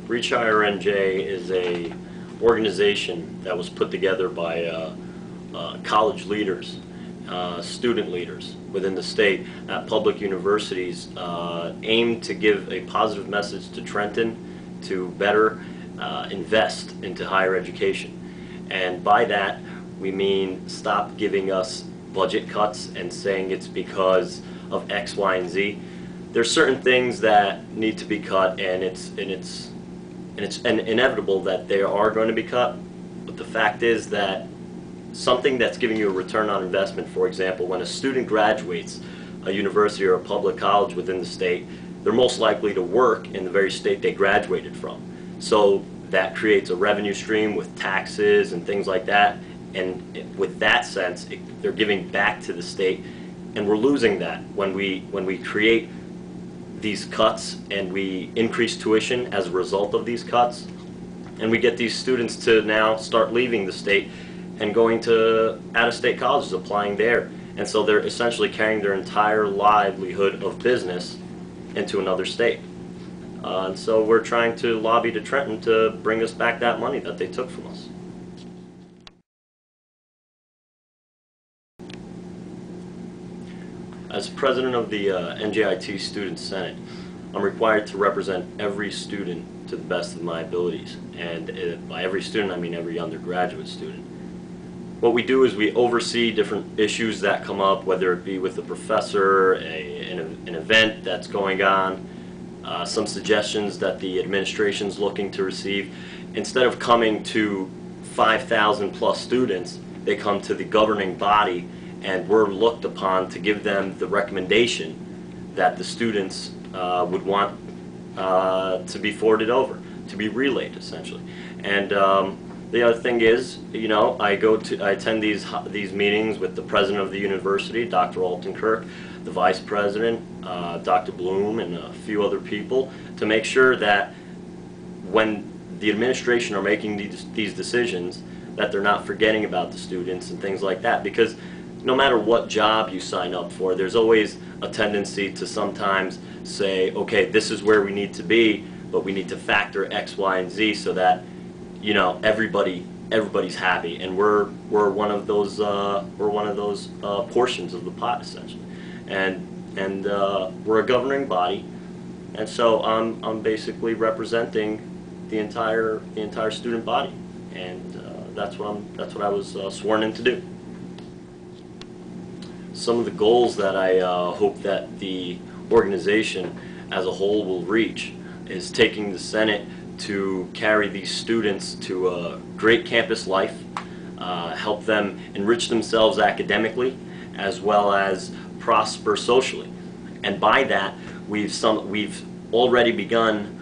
Reach Higher NJ is a organization that was put together by college leaders, student leaders within the state at public universities, aimed to give a positive message to Trenton to better invest into higher education. And by that, we mean stop giving us budget cuts and saying it's because of X, Y, and Z. There's certain things that need to be cut, and it's inevitable that they are going to be cut. But the fact is that something that's giving you a return on investment, for example, when a student graduates a university or a public college within the state, they're most likely to work in the very state they graduated from. So that creates a revenue stream with taxes and things like that. And with that sense, they're giving back to the state, and we're losing that when we create these cuts and we increase tuition as a result of these cuts, and we get these students to now start leaving the state and going to out-of-state colleges, applying there. And so they're essentially carrying their entire livelihood of business into another state. And so we're trying to lobby to Trenton to bring us back that money that they took from us. As president of the NJIT Student Senate, I'm required to represent every student to the best of my abilities. And by every student, I mean every undergraduate student. What we do is we oversee different issues that come up, whether it be with a professor, an event that's going on, some suggestions that the administration's looking to receive. Instead of coming to 5,000 plus students, they come to the governing body, and we're looked upon to give them the recommendation that the students would want to be forwarded over, to be relayed essentially. And the other thing is, you know, I attend these meetings with the president of the university, Dr. Altenkirk, the vice president, Dr. Bloom, and a few other people, to make sure that when the administration are making these decisions, that they're not forgetting about the students and things like that. Because no matter what job you sign up for, there's always a tendency to sometimes say, okay, this is where we need to be, but we need to factor X, Y, and Z so that, you know, everybody's happy, and we're one of those portions of the pot essentially, and we're a governing body, and so I'm basically representing the entire student body, and that's what I was sworn in to do. Some of the goals that I hope that the organization as a whole will reach is taking the Senate to carry these students to a great campus life, help them enrich themselves academically, as well as prosper socially. And by that, we've already begun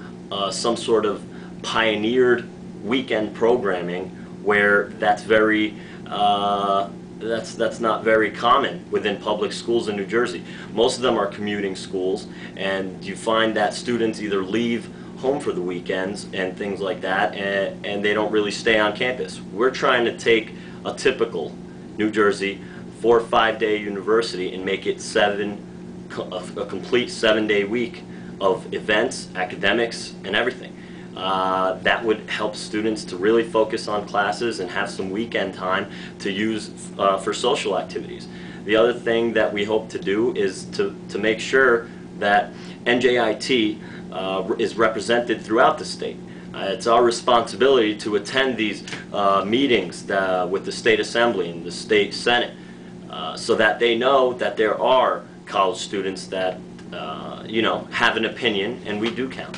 some sort of pioneered weekend programming where that's not very common within public schools in New Jersey. Most of them are commuting schools, and you find that students either leave home for the weekends and things like that, and they don't really stay on campus. We're trying to take a typical New Jersey 4 or 5 day university and make it a complete 7-day week of events, academics, and everything. That would help students to really focus on classes and have some weekend time to use for social activities. The other thing that we hope to do is to make sure that NJIT is represented throughout the state. It's our responsibility to attend these meetings with the State Assembly and the State Senate so that they know that there are college students that you know, have an opinion, and we do count.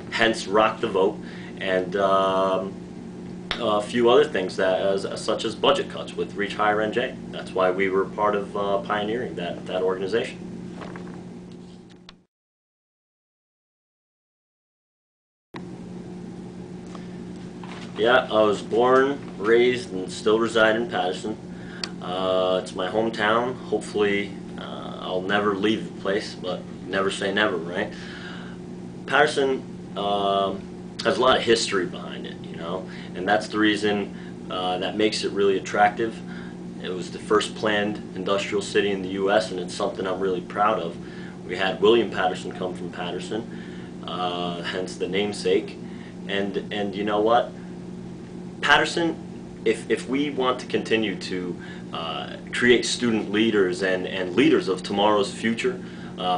Hence, rock the vote, and a few other things such as budget cuts with Reach Higher NJ. That's why we were part of pioneering that organization. Yeah, I was born, raised, and still reside in Patterson. It's my hometown. Hopefully, I'll never leave the place, but never say never, right? Patterson has a lot of history behind it, you know, and that's the reason that makes it really attractive. It was the first planned industrial city in the U.S., and it's something I'm really proud of. We had William Patterson come from Patterson. hence the namesake. And you know what? Patterson, if we want to continue to create student leaders and leaders of tomorrow's future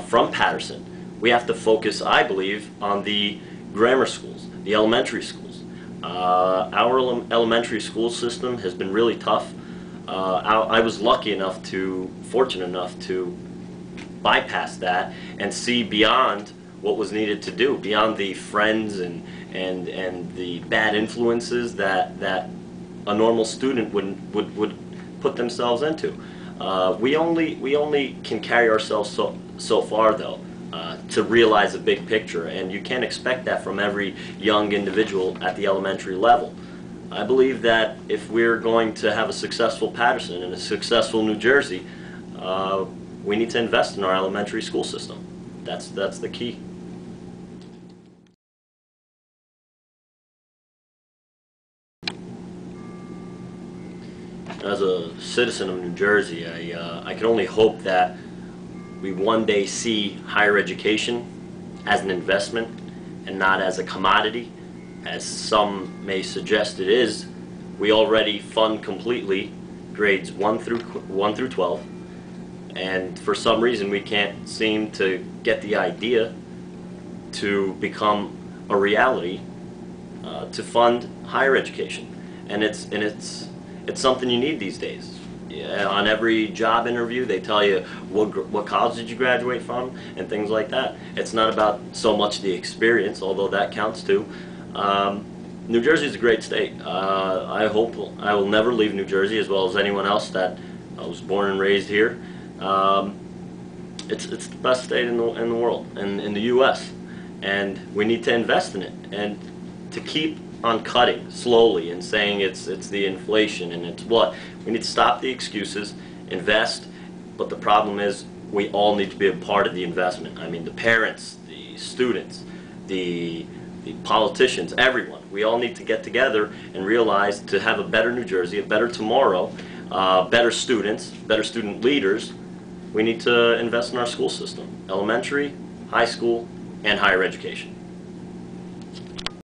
from Patterson, we have to focus, I believe, on the grammar schools, the elementary schools. Our elementary school system has been really tough. I was fortunate enough to bypass that and see beyond what was needed to do, beyond the friends and the bad influences that a normal student would put themselves into. We only can carry ourselves so far, though, to realize a big picture, and you can't expect that from every young individual at the elementary level. I believe that if we're going to have a successful Patterson and a successful New Jersey, we need to invest in our elementary school system. That's the key. As a citizen of New Jersey, I can only hope that we one day see higher education as an investment and not as a commodity, as some may suggest it is. We already fund completely grades 1 through 12, and for some reason we can't seem to get the idea to become a reality to fund higher education, and it's something you need these days. Yeah, on every job interview they tell you what college did you graduate from and things like that. It's not about so much the experience, although that counts too. New Jersey is a great state. I hope I will never leave New Jersey, as well as anyone else that was born and raised here. It's the best state in the world, in the U.S., and we need to invest in it, and to keep on cutting slowly and saying it's the inflation and it's what. We need to stop the excuses, invest, but the problem is we all need to be a part of the investment. I mean, the parents, the students, the politicians, everyone. We all need to get together and realize to have a better New Jersey, a better tomorrow, better students, better student leaders, we need to invest in our school system, elementary, high school, and higher education.